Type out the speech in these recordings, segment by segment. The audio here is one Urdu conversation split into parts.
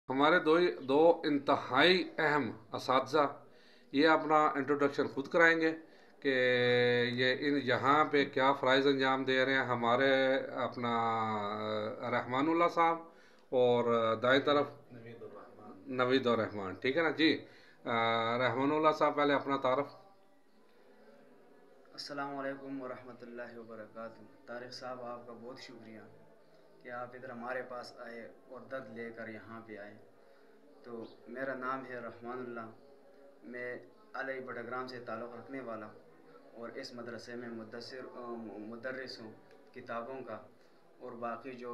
ہمارے دو انتہائی اہم اساتذہ یہ اپنا انٹروڈکشن خود کرائیں گے کہ یہاں پہ کیا فرائض انجام دے رہے ہیں ہمارے اپنا رحمان اللہ صاحب اور دائیں طرف نوید الرحمان۔ نوید الرحمان، ٹھیک ہے نا جی؟ رحمان اللہ صاحب پہلے اپنا تعارف۔ السلام علیکم ورحمۃ اللہ وبرکاتہ۔ طارق صاحب آپ کا بہت شکریہ کہ آپ ادھر ہمارے پاس آئے اور درد لے کر یہاں پہ آئے۔ تو میرا نام ہے رحمان اللہ، میں علی بٹگرام سے تعلق رکھنے والا اور اس مدرسے میں مدرس ہوں کتابوں کا، اور باقی جو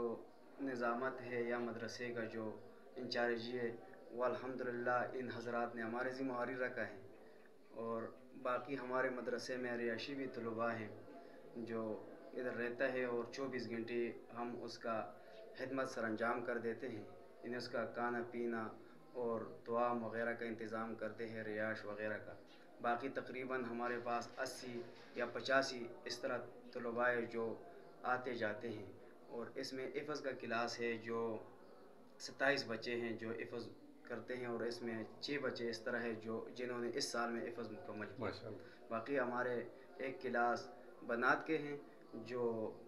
نظامت ہے یا مدرسے کا جو انچارجی ہے وہ الحمدللہ ان حضرات نے ہمارے ذمہ داری رکھا ہے۔ اور باقی ہمارے مدرسے میں رہائشی بھی طلباء ہیں جو ادھر رہتا ہے اور 24 گھنٹے ہم اس کا خدمت سر انجام کر دیتے ہیں، انہیں اس کا کھانا پینا اور دعا وغیرہ کا انتظام کرتے ہیں، رہائش وغیرہ کا۔ باقی تقریباً ہمارے پاس 80 یا 85 اس طرح طلباء جو آتے جاتے ہیں، اور اس میں حفظ کا کلاس ہے جو 27 بچے ہیں جو حفظ کرتے ہیں، اور اس میں 6 بچے اس طرح ہے جو جنہوں نے اس سال میں حفظ مکمل کیا۔ ماشاء اللہ۔ باقی ہمارے ایک کلاس بنات کے ہیں جو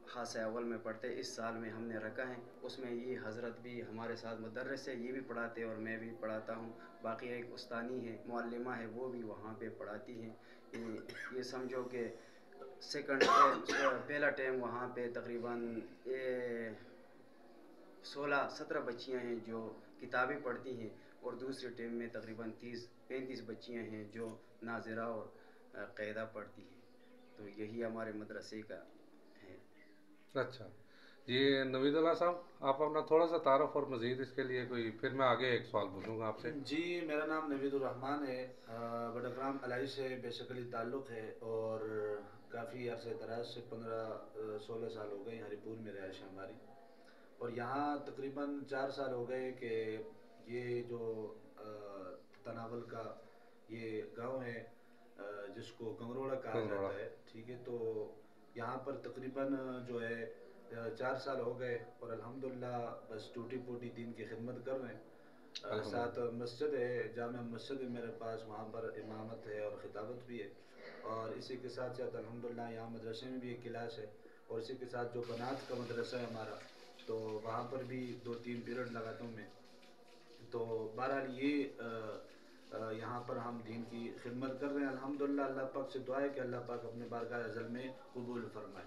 خاص اول میں پڑھتے، اس سال میں ہم نے رکھا ہے، اس میں یہ حضرت بھی ہمارے ساتھ مدرس ہے، یہ بھی پڑھاتے اور میں بھی پڑھاتا ہوں۔ باقی ایک استانی ہے، معلمہ ہے، وہ بھی وہاں پہ پڑھاتی ہیں۔ یہ سمجھو کہ پہلا ٹائم وہاں پہ تقریباً 16-17 بچیاں ہیں جو کتابیں پڑھتی ہیں، اور دوسرے ٹیم میں تقریباً 30-35 بچیاں ہیں جو ناظرہ اور قاعدہ پڑھتی ہیں۔ تو یہی ہمارے مدرسے کا ہے۔ اچھا جی، نوید اللہ صاحب آپ اپنا تھوڑا سا تعارف اور مزید اس کے لیے کوئی، پھر میں آگے ایک سوال پوچھوں گا آپ سے۔ جی، میرا نام نوید الرحمان ہے، بٹگرام الائی سے بیسیکلی تعلق ہے، اور کافی عرصے دراز سے 15-16 سال ہو گئے ہری پور میں رہائش ہے ہماری، اور یہاں تقریباً 4 سال ہو گئے کہ یہ جو تناول کا یہ گاؤں ہے جس کو گنگروڑا کہا کنگروڑا۔ جاتا ہے، ٹھیک ہے، تو یہاں پر تقریباً جو ہے 4 سال ہو گئے، اور الحمدللہ بس ٹوٹی پوٹی دین کی خدمت کر رہے ہیں۔ ساتھ الحمدللہ۔ مسجد ہے، جامع مسجد ہے میرے پاس، وہاں پر امامت ہے اور خطابت بھی ہے، اور اسی کے ساتھ ساتھ الحمدللہ یہاں مدرسے میں بھی ایک کلاس ہے، اور اسی کے ساتھ جو بنات کا مدرسہ ہے ہمارا، تو وہاں پر بھی 2-3 پیریڈ لگاتا ہوں میں۔ تو بہرحال یہ یہاں پر ہم دین کی خدمت کر رہے ہیں الحمدللہ۔ اللہ پاک سے دعا ہے کہ اللہ پاک اپنے بارگاہ ازل میں قبول فرمائے۔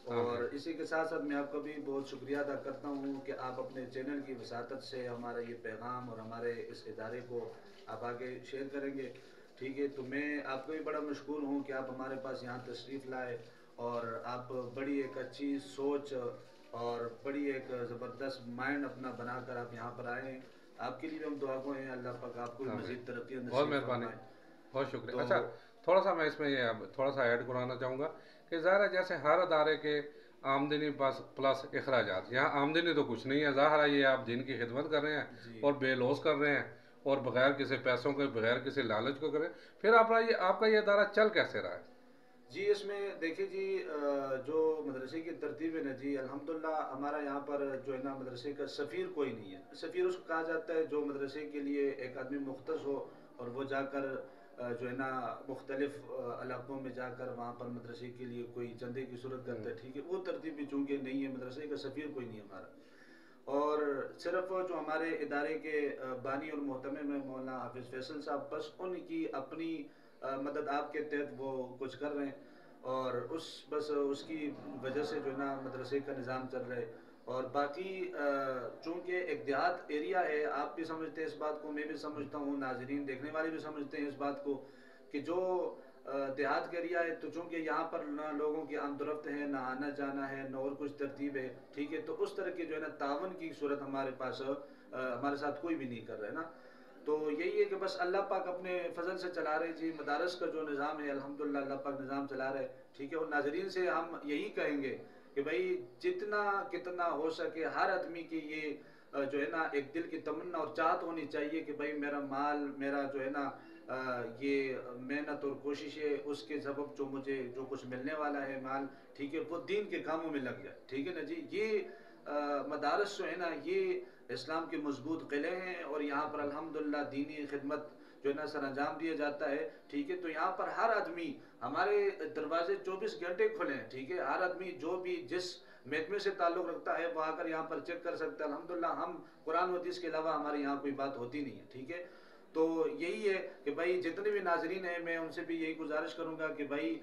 اور آمین۔ اسی کے ساتھ ساتھ میں آپ کا بھی بہت شکریہ ادا کرتا ہوں کہ آپ اپنے چینل کی وساطت سے ہمارا یہ پیغام اور ہمارے اس ادارے کو آپ آگے شیئر کریں گے، ٹھیک ہے؟ تو میں آپ کو بھی بڑا مشکور ہوں کہ آپ ہمارے پاس یہاں تشریف لائے، اور آپ بڑی ایک اچھی سوچ اور بڑی ایک زبردست مائنڈ اپنا بنا کر آپ یہاں پر آئے ہیں۔ آپ کے لیے بھی ہم دعا گو ہیں، اللہ پاک آپ کو بھی آمین، مزید ترقی بہت نصیب مہربانی، فرمائے۔ بہت شکریہ۔ تو اچھا تھوڑا سا میں اس میں یہ اب تھوڑا سا ایڈ کرانا چاہوں گا کہ ظاہر ہے جیسے ہر ادارے کے آمدنی پلس اخراجات، یہاں آمدنی تو کچھ نہیں ہے، ظاہر ہے یہ آپ دین کی خدمت کر رہے ہیں جی اور بے لوث کر رہے ہیں اور بغیر کسی پیسوں کے، بغیر کسی لالچ کو کر رہے ہیں، پھر آپ کا یہ ادارہ چل کیسے رہا ہے؟ جی، اس میں دیکھیے جی، جو مدرسے کی ترتیب ہے نا جی، الحمدللہ ہمارا یہاں پر جو ہے نا مدرسے کا سفیر کوئی نہیں ہے۔ سفیر اس کو کہا جاتا ہے جو مدرسے کے لیے ایک آدمی مختص ہو، اور وہ جا کر جو ہے نا مختلف علاقوں میں جا کر وہاں پر مدرسے کے لیے کوئی چندے کی صورت کرتا ہے، ٹھیک ہے؟ وہ ترتیب بھی چونکہ نہیں ہے، مدرسے کا سفیر کوئی نہیں ہے ہمارا، اور صرف جو ہمارے ادارے کے بانی اور محتمم ہیں مولانا حافظ فیصل صاحب، بس ان کی اپنی مدد آپ کے تحت وہ کچھ کر رہے ہیں، اور بس اس کی وجہ سے جو ہے نا مدرسے کا نظام چل رہا ہے۔ اور باقی چونکہ ایک دیہات ایریا ہے، آپ بھی سمجھتے ہیں اس بات کو، میں بھی سمجھتا ہوں، ناظرین دیکھنے والے بھی سمجھتے ہیں اس بات کو، کہ جو دیہات کا ایریا ہے، تو چونکہ یہاں پر نہ لوگوں کی آمد و رفت ہے، نہ آنا جانا ہے، نہ اور کچھ ترتیب ہے، ٹھیک ہے؟ تو اس طرح کی جو ہے نا تعاون کی صورت ہمارے پاس ہمارے ساتھ کوئی بھی نہیں کر رہا ہے نا۔ تو یہی ہے کہ بس اللہ پاک اپنے فضل سے چلا رہے جی، مدارس کا جو نظام ہے الحمدللہ اللہ پاک نظام چلا رہے، ٹھیک ہے؟ اور ناظرین سے ہم یہی کہیں گے کہ بھائی جتنا کتنا ہو سکے ہر آدمی کی یہ جو ہے نا ایک دل کی تمنا اور چاہت ہونی چاہیے کہ بھائی میرا مال، میرا جو ہے نا یہ محنت اور کوشش ہے، اس کے سبب جو مجھے جو کچھ ملنے والا ہے مال، ٹھیک ہے، وہ دین کے کاموں میں لگ جائے، ٹھیک ہے نا جی؟ یہ مدارس جو ہے نا یہ اسلام کے مضبوط قلعے ہیں اور یہاں پر الحمدللہ دینی خدمت جو ہے نا سر انجام دیا جاتا ہے، ٹھیک ہے. تو یہاں پر ہر آدمی، ہمارے دروازے 24 گھنٹے کھلے ہیں، ٹھیک ہے. ہر آدمی جو بھی جس محکمے سے تعلق رکھتا ہے وہ آ کر یہاں پر چیک کر سکتا ہے. الحمدللہ ہم قرآن و حدیث کے علاوہ ہمارے یہاں کوئی بات ہوتی نہیں ہے، ٹھیک ہے. تو یہی ہے کہ بھائی جتنے بھی ناظرین ہیں میں ان سے بھی یہی گزارش کروں گا کہ بھائی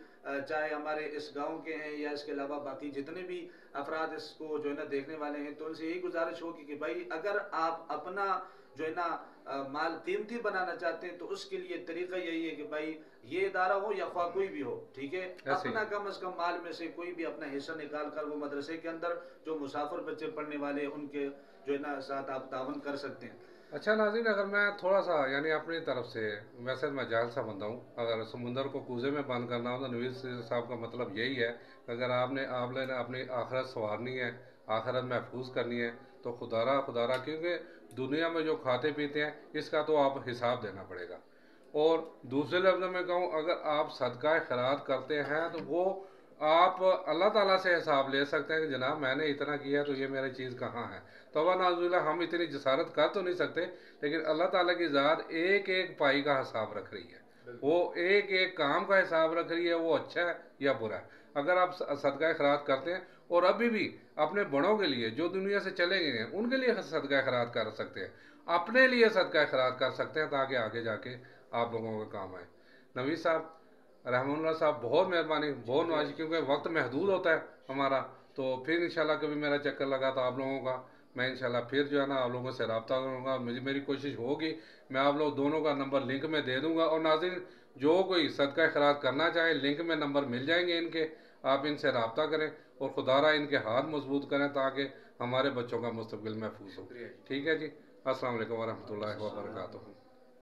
چاہے ہمارے اس گاؤں کے ہیں یا اس کے علاوہ باقی جتنے بھی افراد اس کو جو ہے نا دیکھنے والے ہیں، تو ان سے یہی گزارش ہوگی کہ بھائی اگر آپ اپنا جو ہے نا مال قیمتی بنانا چاہتے ہیں تو اس کے لیے طریقہ یہی ہے کہ بھائی یہ ادارہ ہو یا خواہ کوئی بھی ہو، ٹھیک ہے، ایسے ہی اپنا کم از کم مال میں سے کوئی بھی اپنا حصہ نکال کر وہ مدرسے کے اندر جو مسافر بچے پڑھنے والے ان کے جو ہے نا ساتھ آپ تعاون کر سکتے ہیں. اچھا ناظرین، اگر میں تھوڑا سا یعنی اپنی طرف سے، ویسے میں جاہل سا بندہ ہوں، اگر سمندر کو کوزے میں بند کرنا ہو تو نویز صاحب کا مطلب یہی ہے کہ اگر آپ نے اپنی آخرت سنوارنی ہے، آخرت محفوظ کرنی ہے، تو خدا را کیونکہ دنیا میں جو کھاتے پیتے ہیں اس کا تو آپ حساب دینا پڑے گا. اور دوسرے لفظوں میں کہوں، اگر آپ صدقہ خیرات کرتے ہیں تو وہ آپ اللہ تعالیٰ سے حساب لے سکتے ہیں کہ جناب میں نے اتنا کیا تو یہ میری چیز کہاں ہے. تو نازولہ ہم اتنی جسارت کر تو نہیں سکتے، لیکن اللہ تعالیٰ کی ذات ایک ایک پائی کا حساب رکھ رہی ہے، وہ ایک ایک کام کا حساب رکھ رہی ہے، وہ اچھا ہے یا برا ہے. اگر آپ صدقہ خیرات کرتے ہیں، اور ابھی بھی اپنے بڑوں کے لیے جو دنیا سے چلے گئے ہیں ان کے لیے صدقہ خیرات کر سکتے ہیں، اپنے لیے صدقہ خیرات کر سکتے ہیں تاکہ آگے جا کے آپ لوگوں کا کام آئے. نوید صاحب، رحمہ اللہ صاحب، بہت مہربانی، بہت نوازی، کیونکہ وقت محدود ہوتا ہے ہمارا. تو پھر انشاءاللہ کبھی میرا چکر لگا تو آپ لوگوں کا میں انشاءاللہ پھر جو ہے نا آپ لوگوں سے رابطہ کروں گا. میری کوشش ہوگی میں آپ لوگ دونوں کا نمبر لنک میں دے دوں گا. اور ناظرین، جو کوئی صدقہ خیرات کرنا چاہے لنک میں نمبر مل جائیں گے ان کے، آپ ان سے رابطہ کریں اور خدا را ان کے ہاتھ مضبوط کریں تاکہ ہمارے بچوں کا مستقبل محفوظ ہو. ٹھیک ہے جی، السلام علیکم ورحمۃ اللہ وبرکاتہ.